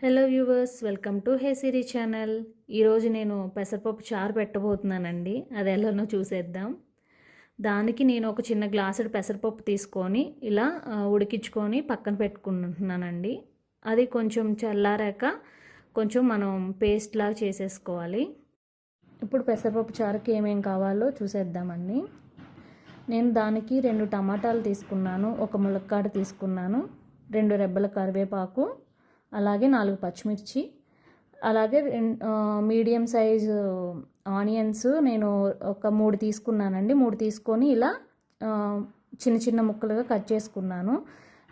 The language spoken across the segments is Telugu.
Hello viewers, welcome to hey Siri channel. ఈరోజు నేను పెసరపప్పు చారు పెట్టబోతున్నానండి. అది ఎలానో చూసేద్దాం. దానికి నేను ఒక చిన్న గ్లాసుడు పెసరపప్పు తీసుకొని ఇలా ఉడికించుకొని పక్కన పెట్టుకుంటున్నానండి. అది కొంచెం చల్లారాక కొంచెం మనం పేస్ట్ లాగా చేసేసుకోవాలి. ఇప్పుడు పెసరపప్పు చారుకి ఏమేం కావాలో చూసేద్దామండి. నేను దానికి 2 టమాటాలు తీసుకున్నాను, ఒక ములక్కాడ తీసుకున్నాను, 2 రెబ్బల కరివేపాకు, అలాగే 4 పచ్చిమిర్చి, అలాగే మీడియం సైజు ఆనియన్స్ నేను ఒక 3 తీసుకున్నానండి. 3 తీసుకొని ఇలా చిన్న చిన్న ముక్కలుగా కట్ చేసుకున్నాను.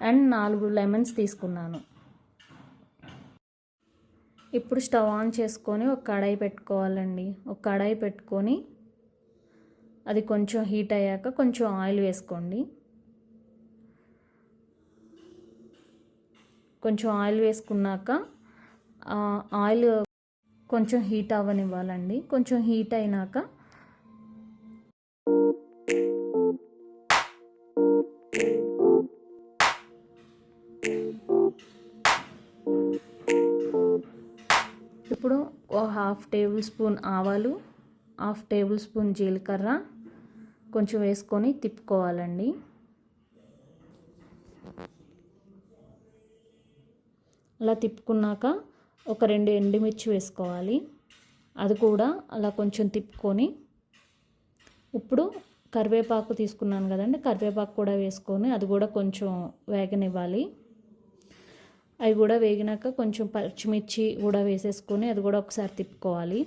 అండ్ 4 లెమన్స్ తీసుకున్నాను. ఇప్పుడు స్టవ్ ఆన్ చేసుకొని ఒక కడాయి పెట్టుకోవాలండి. ఒక కడాయి పెట్టుకొని అది కొంచెం హీట్ అయ్యాక కొంచెం ఆయిల్ వేసుకోండి. కొంచెం ఆయిల్ వేసుకున్నాక ఆయిల్ కొంచెం హీట్ అవ్వనివ్వాలండి. కొంచెం హీట్ అయినాక ఇప్పుడు 1/2 టేబుల్ స్పూన్ ఆవాలు, 1/2 టేబుల్ స్పూన్ జీలకర్ర కొంచెం వేసుకొని తిప్పుకోవాలండి. అలా తిప్పుకున్నాక ఒక 2 ఎండుమిర్చి వేసుకోవాలి. అది కూడా అలా కొంచెం తిప్పుకొని ఇప్పుడు కరివేపాకు తీసుకున్నాను కదండి, కరివేపాకు కూడా వేసుకొని అది కూడా కొంచెం వేగనివ్వాలి. అవి కూడా వేగినాక కొంచెం పచ్చిమిర్చి కూడా వేసేసుకొని అది కూడా ఒకసారి తిప్పుకోవాలి.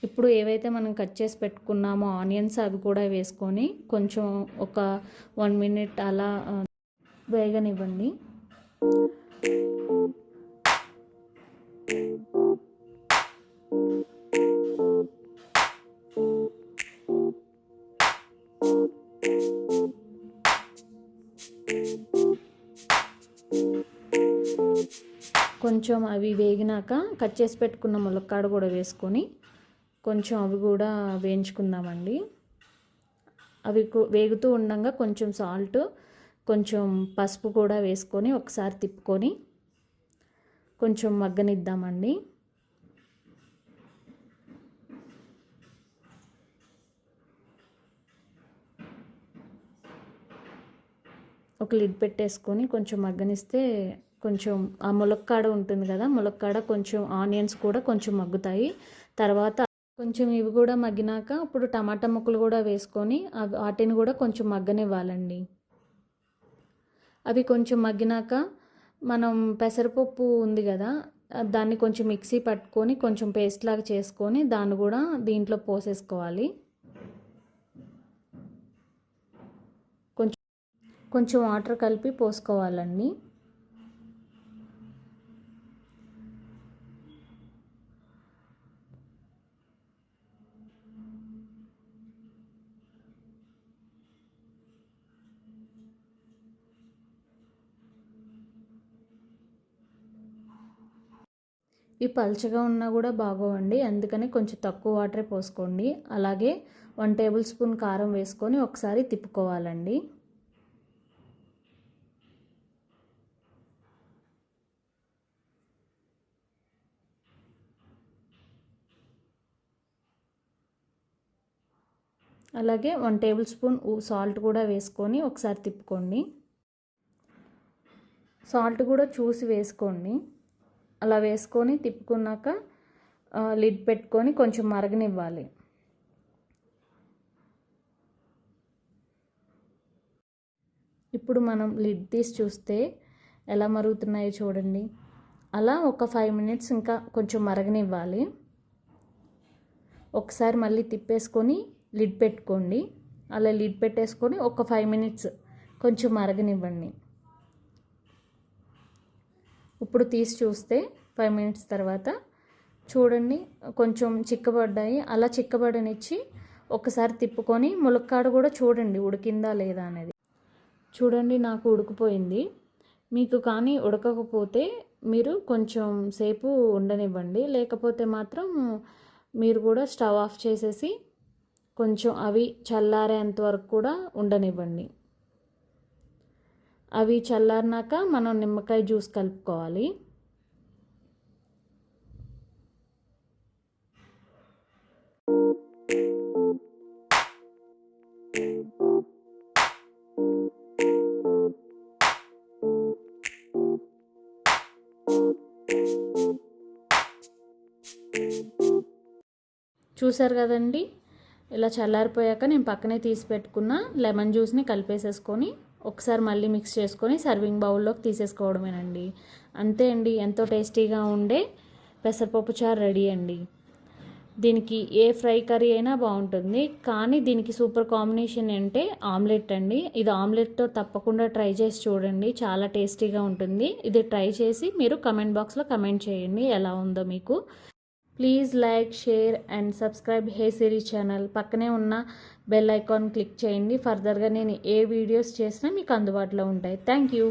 ఇప్పుడు ఏవైతే మనం కట్ చేసి పెట్టుకున్నామో ఆనియన్స్ అవి కూడా వేసుకొని కొంచెం ఒక 1 మినిట్ అలా వేగనివ్వండి. కొంచెం అవి వేగినాక కట్ చేసి పెట్టుకున్న ములక్కాడ కూడా వేసుకొని కొంచెం అవి కూడా వేయించుకుందామండి. అవి వేగుతూ ఉండగా కొంచెం సాల్ట్, కొంచెం పసుపు కూడా వేసుకొని ఒకసారి తిప్పుకొని కొంచెం మగ్గనిద్దామండి. ఒక లిడ్ పెట్టేసుకొని కొంచెం మగ్గనిస్తే కొంచెం ఆ ములక్కాడ ఉంటుంది కదా, ములక్కాడ కొంచెం ఆనియన్స్ కూడా కొంచెం మగ్గుతాయి. తర్వాత కొంచెం ఇవి కూడా మగ్గినాక ఇప్పుడు టమాటా ముక్కలు కూడా వేసుకొని వాటిని కూడా కొంచెం మగ్గనివ్వాలండి. అవి కొంచెం మగ్గినాక మనం పెసరపప్పు ఉంది కదా, దాన్ని కొంచెం మిక్సీ పట్టుకొని కొంచెం పేస్ట్ లాగా చేసుకొని దాన్ని కూడా దీంట్లో పోసేసుకోవాలి. కొంచెం వాటర్ కలిపి పోసుకోవాలండి. ఈ పల్చగా ఉన్నా కూడా బాగోవండి, అందుకని కొంచెం తక్కువ వాటరే పోసుకోండి. అలాగే 1 టేబుల్ స్పూన్ కారం వేసుకొని ఒకసారి తిప్పుకోవాలండి. అలాగే 1 టేబుల్ స్పూన్ సాల్ట్ కూడా వేసుకొని ఒకసారి తిప్పుకోండి. సాల్ట్ కూడా చూసి వేసుకోండి. అలా వేసుకొని తిప్పుకున్నాక లిడ్ పెట్టుకొని కొంచెం మరగనివ్వాలి. ఇప్పుడు మనం లిడ్ తీసి చూస్తే ఎలా మరుగుతున్నాయో చూడండి. అలా ఒక 5 మినిట్స్ ఇంకా కొంచెం మరగనివ్వాలి. ఒకసారి మళ్ళీ తిప్పేసుకొని లిడ్ పెట్టుకోండి. అలా లిడ్ పెట్టేసుకొని ఒక 5 మినిట్స్ కొంచెం మరగనివ్వండి. ఇప్పుడు తీసి చూస్తే 5 మినిట్స్ తర్వాత చూడండి కొంచెం చిక్కబడ్డాయి. అలా చిక్కబడనిచ్చి ఒకసారి తిప్పుకొని ములక్కాడ కూడా చూడండి ఉడికిందా లేదా అనేది. చూడండి నాకు ఉడికిపోయింది. మీకు కానీ ఉడకకపోతే మీరు కొంచెం సేపు ఉండనివ్వండి. లేకపోతే మాత్రం మీరు కూడా స్టవ్ ఆఫ్ చేసేసి కొంచెం అవి చల్లారేంత వరకు కూడా ఉండనివ్వండి. అవి చల్లారినాక మనం నిమ్మకాయ జ్యూస్ కలుపుకోవాలి. చూసారు కదండి, ఇలా చల్లారిపోయాక నేను పక్కనే తీసి పెట్టుకున్న లెమన్ జ్యూస్ని కలిపేసేసుకొని ఒకసారి మళ్ళీ మిక్స్ చేసుకొని సర్వింగ్ బౌల్లోకి తీసేసుకోవడమేనండి. అంతే అండి, ఎంతో టేస్టీగా ఉండే పెసరపప్పు చారు రెడీ అండి. దీనికి ఏ ఫ్రై కర్రీ అయినా బాగుంటుంది, కానీ దీనికి సూపర్ కాంబినేషన్ అంటే ఆమ్లెట్ అండి. ఇది ఆమ్లెట్తో తప్పకుండా ట్రై చేసి చూడండి, చాలా టేస్టీగా ఉంటుంది. ఇది ట్రై చేసి మీరు కమెంట్ బాక్స్లో కమెంట్ చేయండి ఎలా ఉందో మీకు. Please like, share and subscribe hey Siri channel. పక్కనే ఉన్న బెల్ ఐకాన్ క్లిక్ చేయండి. ఫర్దర్గా నేను ఏ వీడియోస్ చేసినా మీకు అందుబాటులో ఉంటాయి. Thank you.